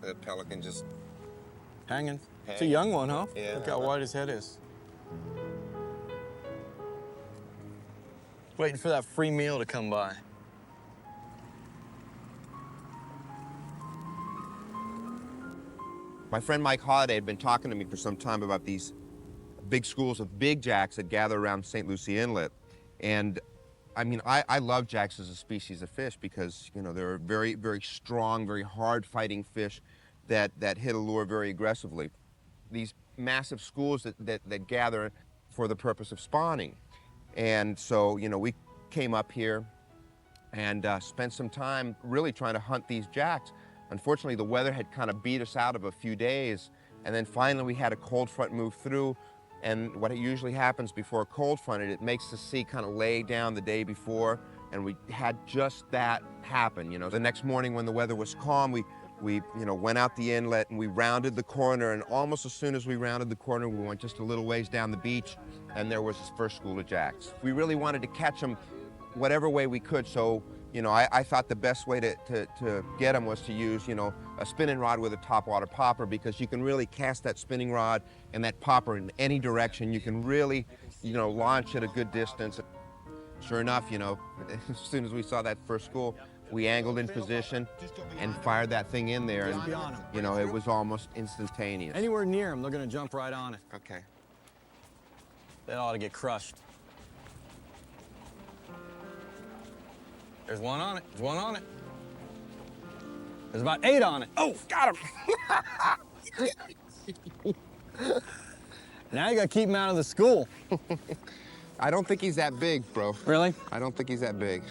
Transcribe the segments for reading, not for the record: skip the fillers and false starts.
The pelican just Hanging. It's a young one, huh? Yeah. Look how wide his head is. Waiting for that free meal to come by. My friend Mike Holliday had been talking to me for some time about these big schools of big jacks that gather around St. Lucie Inlet. And I mean, I love jacks as a species of fish because, you know, they're very, very strong, very hard-fighting fish that hit a lure very aggressively. These massive schools that gather for the purpose of spawning. And so, you know, we came up here and spent some time really trying to hunt these jacks. Unfortunately, the weather had kind of beat us out of a few days, and then finally we had a cold front move through. And what usually happens before a cold front, it makes the sea kind of lay down the day before, and we had just that happen. You know, the next morning when the weather was calm, we went out the inlet and we rounded the corner, and almost as soon as we rounded the corner, we went just a little ways down the beach, and there was this first school of jacks. We really wanted to catch them whatever way we could, so you know, I thought the best way to get them was to use, you know, a spinning rod with a topwater popper, because you can really cast that spinning rod and that popper in any direction. You can really, you know, launch at a good distance. Sure enough, you know, as soon as we saw that first school, we angled in position and fired that thing in there, and, you know, it was almost instantaneous. Anywhere near them, they're gonna jump right on it. Okay. That ought to get crushed. There's one on it. There's one on it. There's about 8 on it. Oh, got him. Now you gotta keep him out of the school. I don't think he's that big, bro. Really? I don't think he's that big.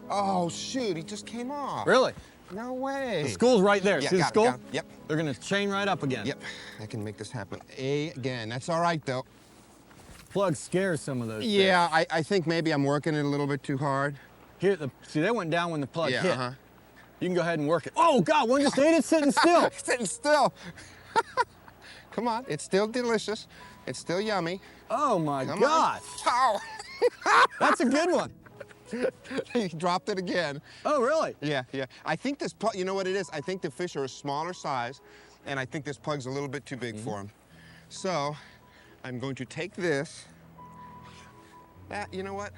Oh, shoot, he just came off. Really? No way. The school's right there. Yeah, See the school? got it. Yep. They're gonna chain right up again. Yep, I can make this happen again. That's all right, though. Plug scares some of those Yeah, fish. I think maybe I'm working it a little bit too hard. Here, see, they went down when the plug hit. Uh-huh. You can go ahead and work it. Oh, God, one just ate it sitting still. Sitting still. Come on, it's still delicious. It's still yummy. Oh, my Come gosh. On. That's a good one. He dropped it again. Oh, really? Yeah. I think this plug, you know what it is? I think the fish are a smaller size, and I think this plug's a little bit too big for him. So, I'm going to take this. You know what?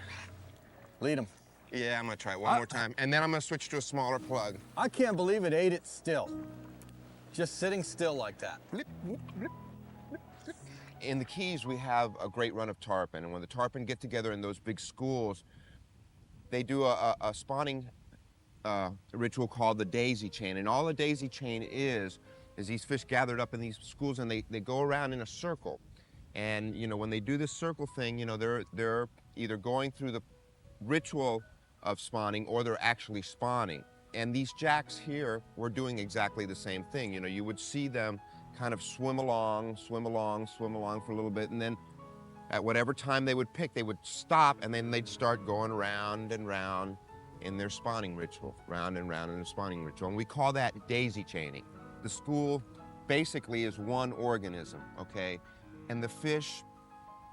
Lead him. Yeah, I'm gonna try it one more time, and then I'm gonna switch to a smaller plug. I can't believe it ate it still. Just sitting still like that. In the Keys, we have a great run of tarpon, and when the tarpon get together in those big schools, they do a spawning ritual called the daisy chain, and all the daisy chain is these fish gathered up in these schools, and they go around in a circle. And, you know, when they do this circle thing, you know, they're either going through the ritual of spawning or they're actually spawning. And these jacks here were doing exactly the same thing. You know, you would see them kind of swim along for a little bit, and then at whatever time they would pick, they would stop, and then they'd start going round and round in their spawning ritual, round and round in the spawning ritual. And we call that daisy chaining. The school basically is one organism, okay? And the fish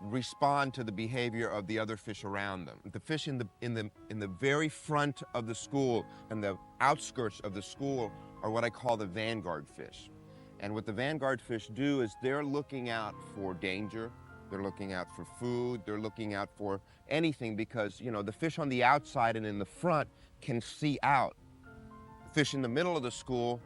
respond to the behavior of the other fish around them. The fish in the very front of the school and the outskirts of the school are what I call the vanguard fish. And what the vanguard fish do is they're looking out for danger, they're looking out for food, they're looking out for anything, because, you know, the fish on the outside and in the front can see out. Fish in the middle of the school,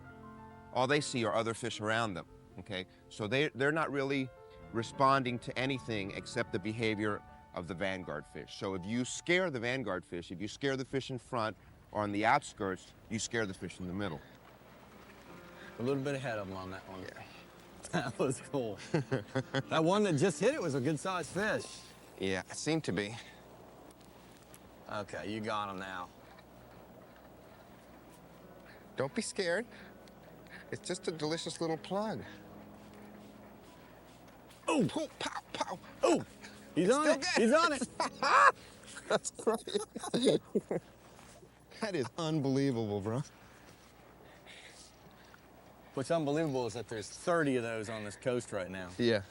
all they see are other fish around them, okay? So they're not really responding to anything except the behavior of the vanguard fish. So if you scare the vanguard fish, if you scare the fish in front or on the outskirts, you scare the fish in the middle. A little bit ahead of them on that one. Yeah. That was cool. That one that just hit it was a good-sized fish. Yeah, it seemed to be. Okay, you got him now. Don't be scared. It's just a delicious little plug. Oh, pow, pow. Oh, he's on it. He's on it. That's great. That is unbelievable, bro. What's unbelievable is that there's 30 of those on this coast right now. Yeah.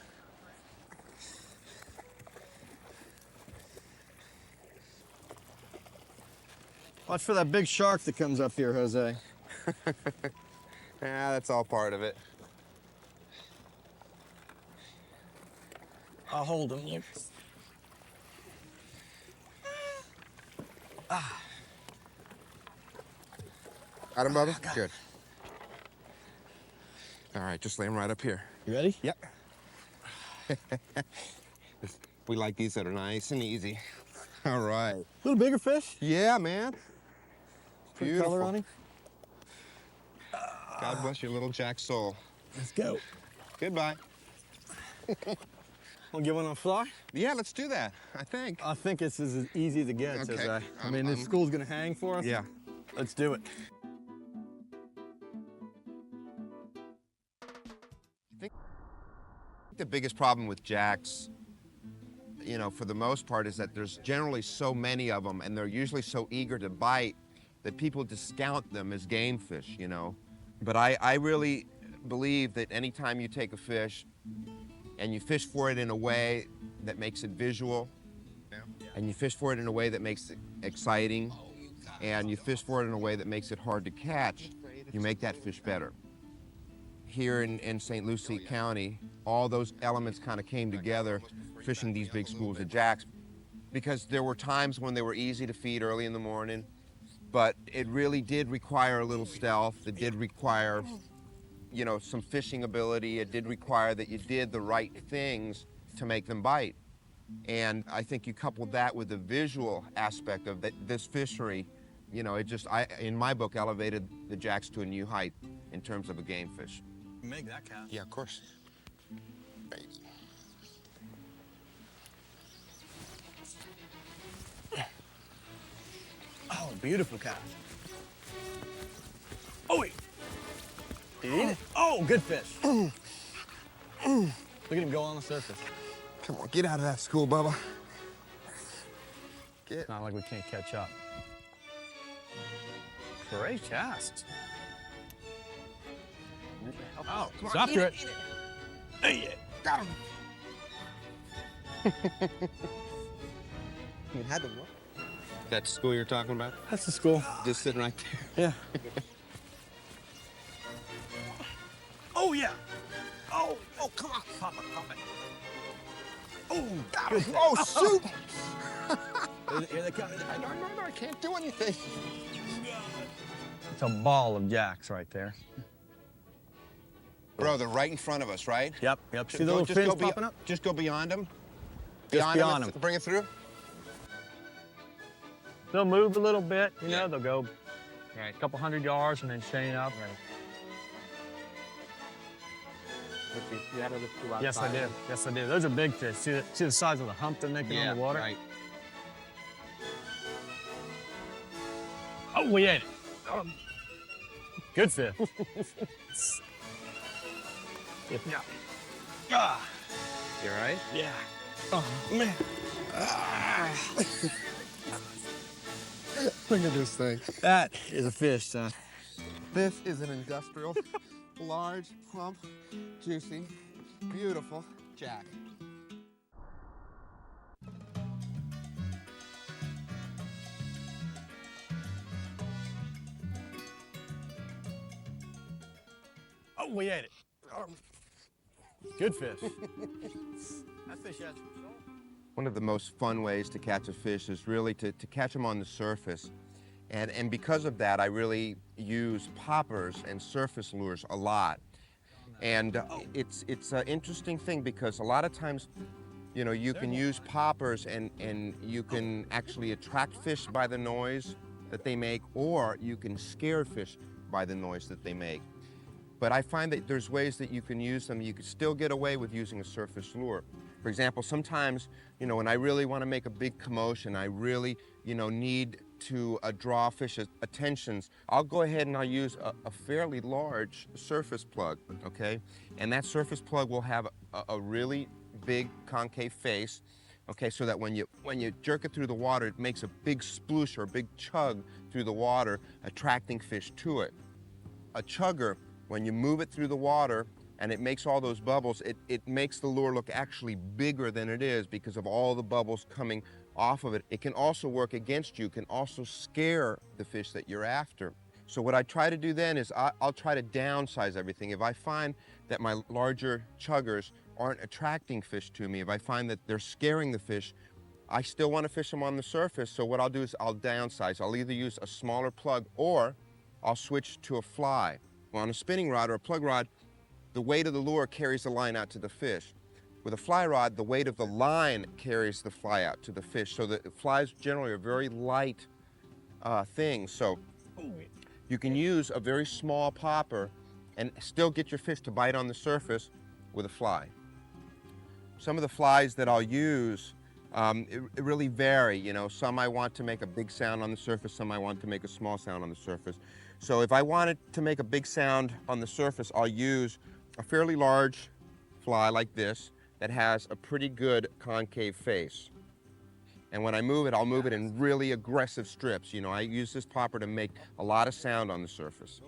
Watch for that big shark that comes up here, Jose. Yeah, that's all part of it. I'll hold him. Got him, Bubba? Good. All right, just lay him right up here. You ready? Yep. We like these that are nice and easy. All right. A little bigger fish? Yeah, man. Put Beautiful. color on him. God bless your little Jack soul. Let's go. Goodbye. Wanna give one on the fly? Yeah, let's do that, I think. I think it's as easy as it gets. Okay. I mean, this school's gonna hang for us. Yeah. Let's do it. I think the biggest problem with jacks, you know, for the most part, is that there's generally so many of them, and they're usually so eager to bite that people discount them as game fish, you know. But I really believe that anytime you take a fish and you fish for it in a way that makes it visual, and you fish for it in a way that makes it exciting, and you fish for it in a way that makes it hard to catch, you make that fish better. Here in St. Lucie County, all those elements kind of came together fishing these big schools of jacks, because there were times when they were easy to feed early in the morning, but it really did require a little stealth. It did require, you know, some fishing ability. It did require that you did the right things to make them bite. And I think you coupled that with the visual aspect of this fishery, you know, it just, in my book, elevated the jacks to a new height in terms of a game fish. Make that count. Yeah, of course. Oh, beautiful cast. Oh, wait. Did he eat it? Oh, good fish. Look at him go on the surface. Come on, get out of that school, Bubba. Get. It's not like we can't catch up. Great cast. Oh, Come it's on, after eat it. Hey, got him. You had them. That school you're talking about? That's the school. Just sitting right there. Yeah. Oh, yeah. Oh, come on. Pop it, pop it. Oh, got him. Oh, shoot. Here they come. No, I can't do anything. It's a ball of jacks right there. Bro, they're right in front of us, right? Yep. See the little fins popping up? Just go beyond them. Just beyond them. Bring it through. They'll move a little bit, you know, they'll go a couple 100 yards and then chain up. Yes, I did. Yes, I did. Those are big fish. See the size of the hump they're making on the water? Right. Oh, we ate it. Good fish. Yeah. Ah, You all right? yeah. Oh, man. Look at this thing. That is a fish, son. This is an industrial, large, plump, juicy, beautiful jack. Oh, we ate it. Good fish. That fish has some soul. One of the most fun ways to catch a fish is really to catch them on the surface. And because of that, I really use poppers and surface lures a lot. And it's an interesting thing because a lot of times, you know, you can use poppers and you can actually attract fish by the noise that they make, or you can scare fish by the noise that they make. But I find that there's ways that you can use them. You can still get away with using a surface lure. For example, sometimes, you know, when I really want to make a big commotion, I really, you know, need to draw fish's attentions, I'll go ahead and I'll use a fairly large surface plug, okay? And that surface plug will have a really big concave face, okay, so that when you jerk it through the water, it makes a big sploosh or a big chug through the water, attracting fish to it. A chugger, when you move it through the water and it makes all those bubbles, it makes the lure look actually bigger than it is because of all the bubbles coming off of it. It can also work against you, can also scare the fish that you're after. So what I try to do then is I'll try to downsize everything. If I find that my larger chuggers aren't attracting fish to me, if I find that they're scaring the fish, I still want to fish them on the surface. So what I'll do is I'll downsize. I'll either use a smaller plug or I'll switch to a fly. Well, on a spinning rod or a plug rod, the weight of the lure carries the line out to the fish. With a fly rod, the weight of the line carries the fly out to the fish. So the flies generally are very light things. So you can use a very small popper and still get your fish to bite on the surface with a fly. Some of the flies that I'll use, it really vary. You know, some I want to make a big sound on the surface, some I want to make a small sound on the surface. So if I wanted to make a big sound on the surface, I'll use a fairly large fly like this that has a pretty good concave face. And when I move it, I'll move it in really aggressive strips. You know, I use this popper to make a lot of sound on the surface.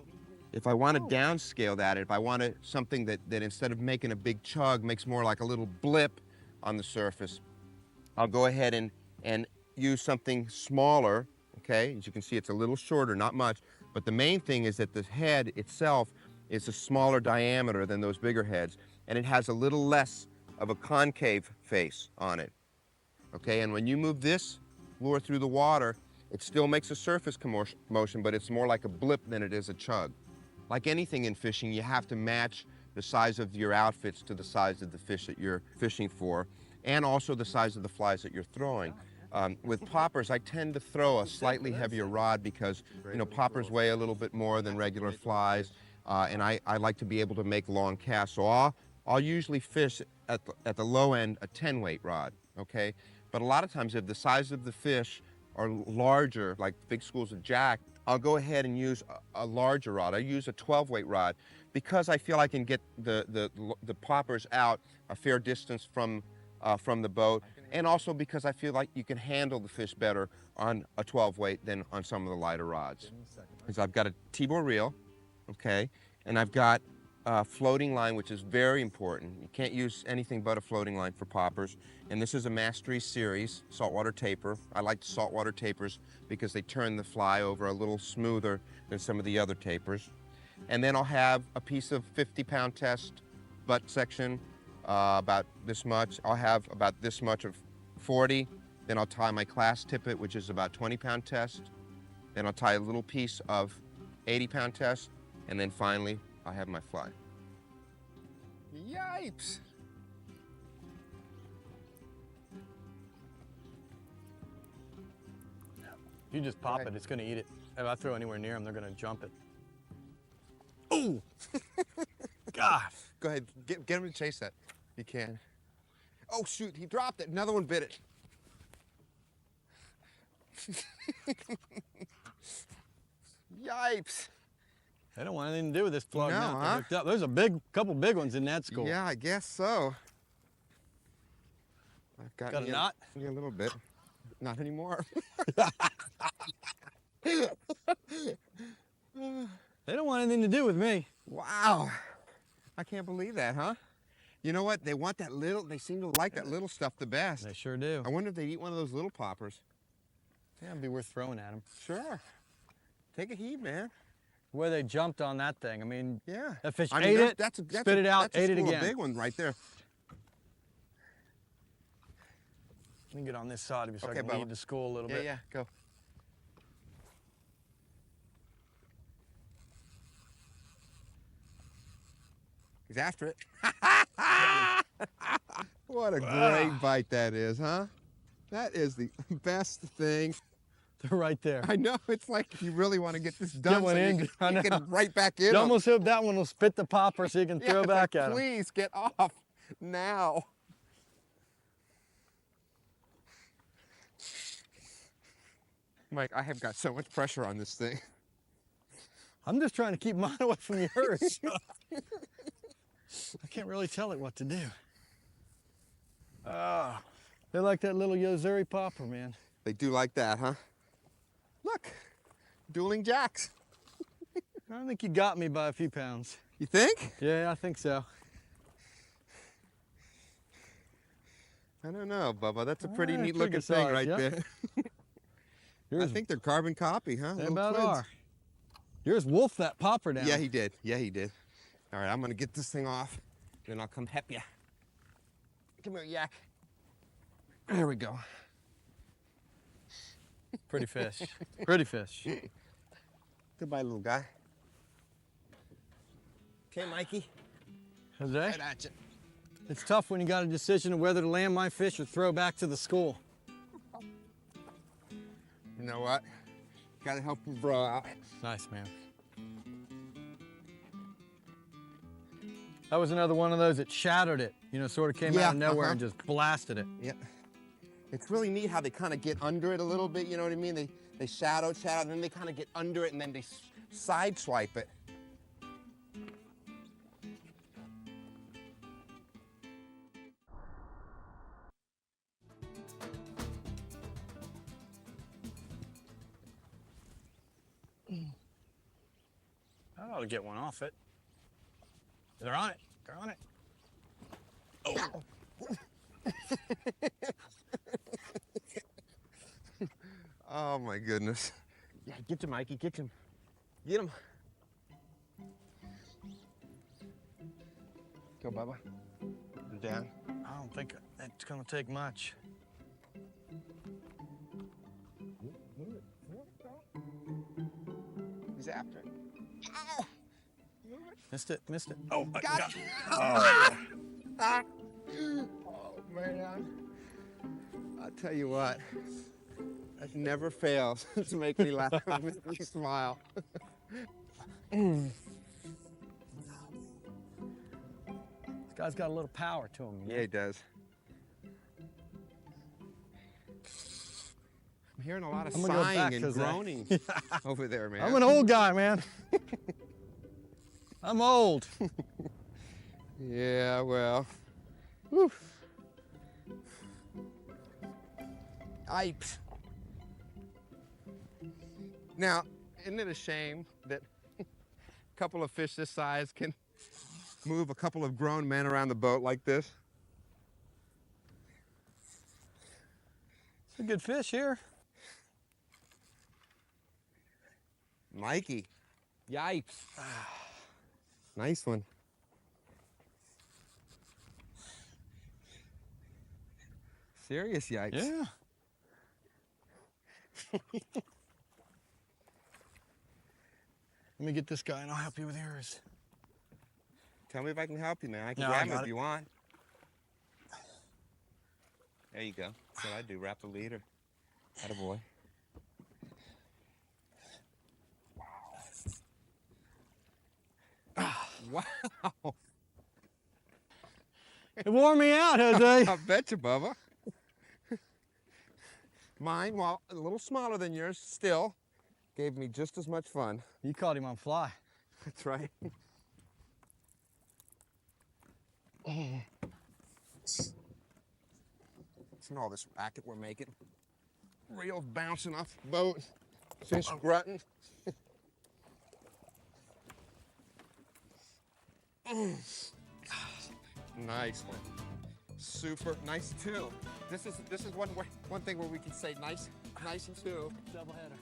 If I want to downscale that, if I want something that instead of making a big chug makes more like a little blip on the surface, I'll go ahead and use something smaller, okay? As you can see, it's a little shorter, not much, but the main thing is that the head itself is a smaller diameter than those bigger heads, and it has a little less of a concave face on it, okay? And when you move this lure through the water, it still makes a surface motion, but it's more like a blip than it is a chug. Like anything in fishing, you have to match the size of your outfits to the size of the fish that you're fishing for, and also the size of the flies that you're throwing. With poppers, I tend to throw a slightly heavier rod because, you know, poppers weigh a little bit more than regular flies, and I like to be able to make long casts. So I'll usually fish at the low end a 10-weight rod, okay? But a lot of times if the size of the fish are larger, like big schools of jack, I'll go ahead and use a larger rod. I use a 12-weight rod because I feel I can get the poppers out a fair distance from the boat, and also because I feel like you can handle the fish better on a 12-weight than on some of the lighter rods. So I've got a T-bore reel, okay, and I've got a floating line, which is very important. You can't use anything but a floating line for poppers. And this is a Mastery Series saltwater taper. I like saltwater tapers because they turn the fly over a little smoother than some of the other tapers. And then I'll have a piece of 50-pound test butt section, about this much. I'll have about this much of 40. Then I'll tie my class tippet, which is about 20-pound test. Then I'll tie a little piece of 80-pound test. And then finally, I have my fly. Yipes! You just pop it, it's gonna eat it. If I throw anywhere near them, they're gonna jump it. Ooh! God! Go ahead, get him to chase that. You can. Oh shoot, he dropped it. Another one bit it. Yipes! They don't want anything to do with this plug No, now. huh? Hooked up. There's a couple big ones in that school. Yeah, I guess so. I've Got a knot? Yeah, a little bit. Not anymore. They don't want anything to do with me. Wow. I can't believe that, huh? You know what? They want that little, they seem to like that little stuff the best. They sure do. I wonder if they'd eat one of those little poppers. Yeah, it'd be worth throwing at them. Sure. Take a heave, man. Where they jumped on that thing. I mean, Yeah. that fish I mean, ate it, that's spit it out, ate it again. That's a big one right there. Let me get on this side of you so Okay, I can Bubba. lead the school a little Yeah, bit. yeah, go. He's after it. What a great bite that is, huh? That is the best thing. They're right there. I know, it's like you really want to get this done one so in. you I can know. get right back in You 'em. almost hope that one will spit the popper so you can throw it's back like, at him. please get off now. Mike, I have got so much pressure on this thing. I'm just trying to keep mine away from yours. I can't really tell it what to do. They like that little Yozuri popper, man. They do like that, huh? Look, dueling jacks. I think you got me by a few pounds. You think? Yeah, I think so. I don't know, Bubba. That's a pretty Ah, neat pretty looking good thing size, right yeah. there. I think they're carbon copy, huh? They Little about twigs. are. Yours wolfed that popper down. Yeah, he did. Yeah, he did. All right, I'm gonna get this thing off, then I'll come help you. Come here, yak. There we go. Pretty fish. Pretty fish. Goodbye, little guy. Okay, Mikey. Jose, Right at you. it's tough when you got a decision of whether to land my fish or throw back to the school. You know what? Gotta help your bro out. Nice, man. That was another one of those that shattered it. You know, sort of came out of nowhere and just blasted it. Yeah. It's really neat how they kind of get under it a little bit, you know what I mean? They shadow, and then they kind of get under it and then they side swipe it. I ought to get one off it. They're on it. They're on it. Oh. Oh my goodness. Yeah, get him, Mikey, get him. Get him. Go, Bubba. You're down. I don't think it's gonna take much. He's after it. Oh! Missed it, missed it. Oh, I Got got it. Oh. Oh, man. I'll tell you what. That never fails to make me laugh, make me smile. This guy's got a little power to him. Yeah, he does. I'm hearing a lot of I'm gonna go sighing back, and Jose. groaning over there, man. I'm an old guy, man. I'm old. Yeah, well. Whew. Yipes. Now, isn't it a shame that a couple of fish this size can move a couple of grown men around the boat like this? It's a good fish here. Mikey. Yipes. Nice one. Serious yikes. Yeah. Let me get this guy and I'll help you with yours. Tell me if I can help you, man. I can No, I grab him got if it. you want. There you go. That's what I do. Wrap the leader. Attaboy. Wow. It wore me out, Jose. I bet you, Bubba. Mine, while a little smaller than yours, still gave me just as much fun. You caught him on fly. That's right. Listen to all this racket we're making. Reels bouncing off the boat. Fish grunting. Nice one. Super nice too. This is one thing where we can say nice and two. Double header.